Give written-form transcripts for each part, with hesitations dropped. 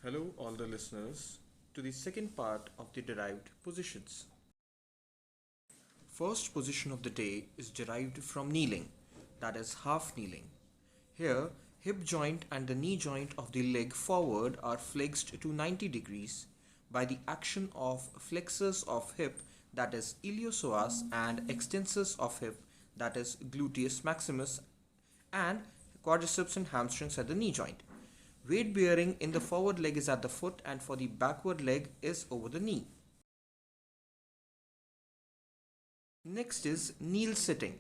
Hello, all the listeners, to the second part of the derived positions. First position of the day is derived from kneeling, that is half kneeling. Here, hip joint and the knee joint of the leg forward are flexed to 90 degrees by the action of flexors of hip, that is iliopsoas, and extensors of hip, that is gluteus maximus, and quadriceps and hamstrings at the knee joint. Weight bearing in the forward leg is at the foot, and for the backward leg is over the knee. Next is kneel sitting.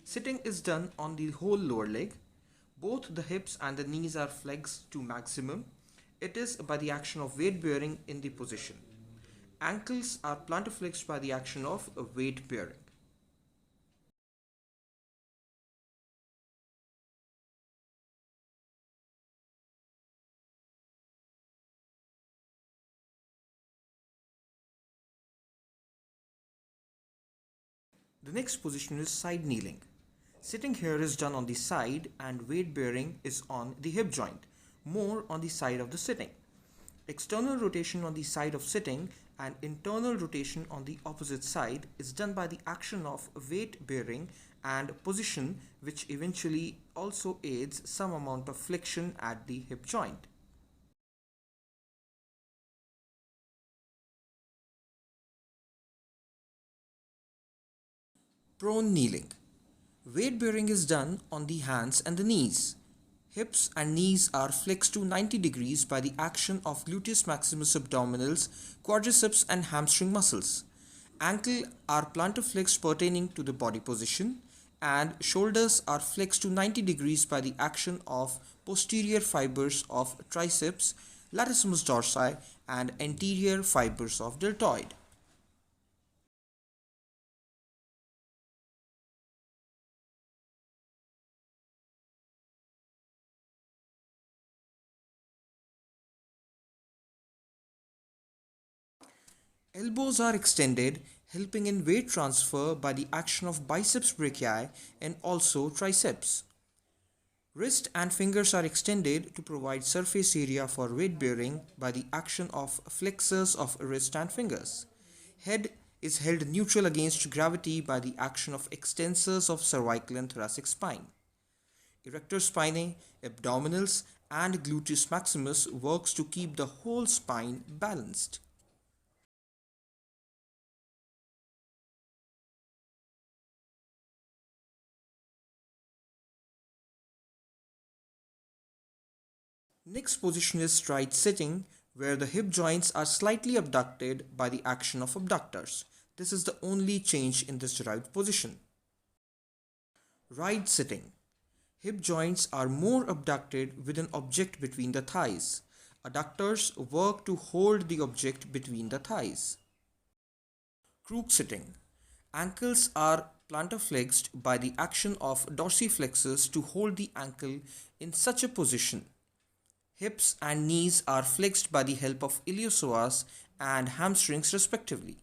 Sitting is done on the whole lower leg. Both the hips and the knees are flexed to maximum. It is by the action of weight bearing in the position. Ankles are plantar flexed by the action of weight bearing. The next position is side kneeling. Sitting here is done on the side and weight bearing is on the hip joint, more on the side of the sitting. External rotation on the side of sitting and internal rotation on the opposite side is done by the action of weight bearing and position, which eventually also aids some amount of flexion at the hip joint. Prone kneeling. Weight bearing is done on the hands and the knees. Hips and knees are flexed to 90 degrees by the action of gluteus maximus abdominals, quadriceps and hamstring muscles. Ankle are plantar flexed pertaining to the body position, and shoulders are flexed to 90 degrees by the action of posterior fibres of triceps, latissimus dorsi and anterior fibres of deltoid. Elbows are extended, helping in weight transfer by the action of biceps brachii and also triceps. Wrist and fingers are extended to provide surface area for weight bearing by the action of flexors of wrist and fingers. Head is held neutral against gravity by the action of extensors of cervical and thoracic spine. Erector spinae, abdominals, and gluteus maximus works to keep the whole spine balanced. Next position is straight sitting, where the hip joints are slightly abducted by the action of abductors. This is the only change in this derived position. Right sitting. Hip joints are more abducted with an object between the thighs. Adductors work to hold the object between the thighs. Crook sitting. Ankles are plantar flexed by the action of dorsiflexors to hold the ankle in such a position. Hips and knees are flexed by the help of iliopsoas and hamstrings respectively.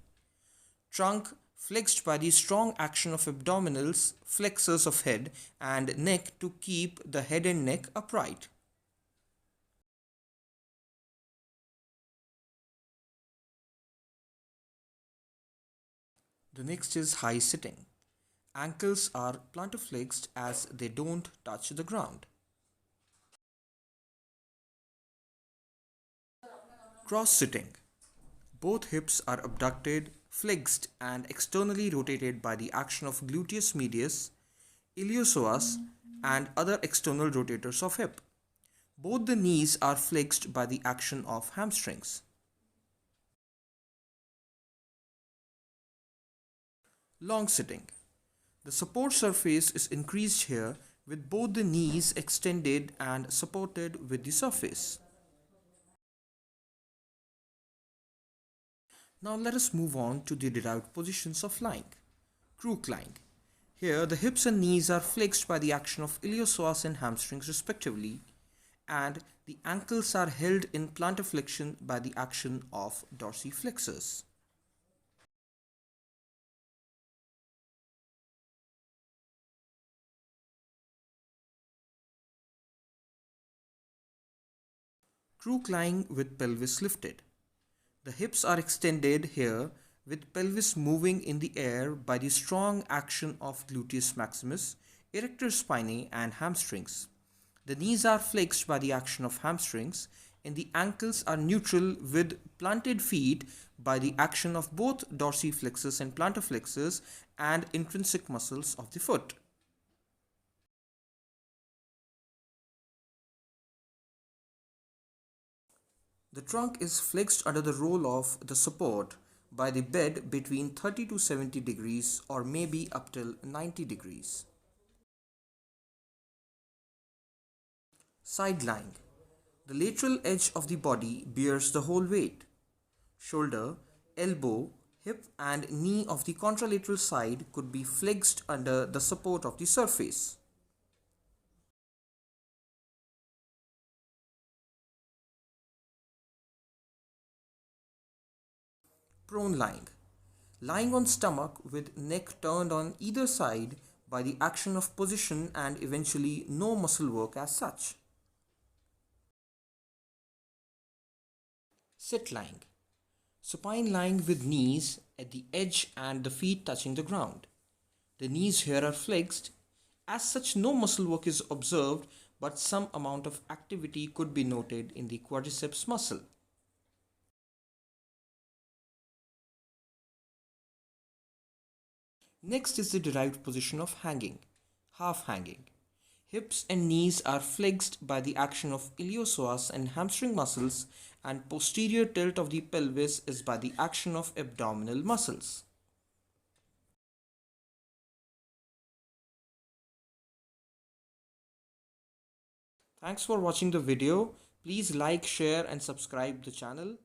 Trunk flexed by the strong action of abdominals, flexors of head and neck to keep the head and neck upright. The next is high sitting. Ankles are plantar flexed as they don't touch the ground. Cross sitting. Both hips are abducted, flexed and externally rotated by the action of gluteus medius, iliopsoas and other external rotators of hip. Both the knees are flexed by the action of hamstrings. Long sitting. The support surface is increased here with both the knees extended and supported with the surface. Now let us move on to the derived positions of lying. Crook lying. Here the hips and knees are flexed by the action of iliopsoas and hamstrings respectively, and the ankles are held in plantar flexion by the action of dorsiflexors. Crook Lying with pelvis lifted. The hips are extended here with pelvis moving in the air by the strong action of Gluteus Maximus, Erector spinae and hamstrings. The knees are flexed by the action of hamstrings and the ankles are neutral with planted feet by the action of both dorsiflexors and plantar flexors and intrinsic muscles of the foot. The trunk is flexed under the roll of the support by the bed between 30 to 70 degrees or maybe up till 90 degrees. Side lying. The lateral edge of the body bears the whole weight. Shoulder, elbow, hip and knee of the contralateral side could be flexed under the support of the surface. Prone lying. Lying on stomach with neck turned on either side by the action of position and eventually no muscle work as such. Sit lying. Supine lying with knees at the edge and the feet touching the ground. The knees here are flexed. As such, no muscle work is observed, but some amount of activity could be noted in the quadriceps muscle. Next is the derived position of hanging, half hanging. Hips and knees are flexed by the action of iliopsoas and hamstring muscles, and posterior tilt of the pelvis is by the action of abdominal muscles. Thanks for watching the video. Please like, share and subscribe the channel.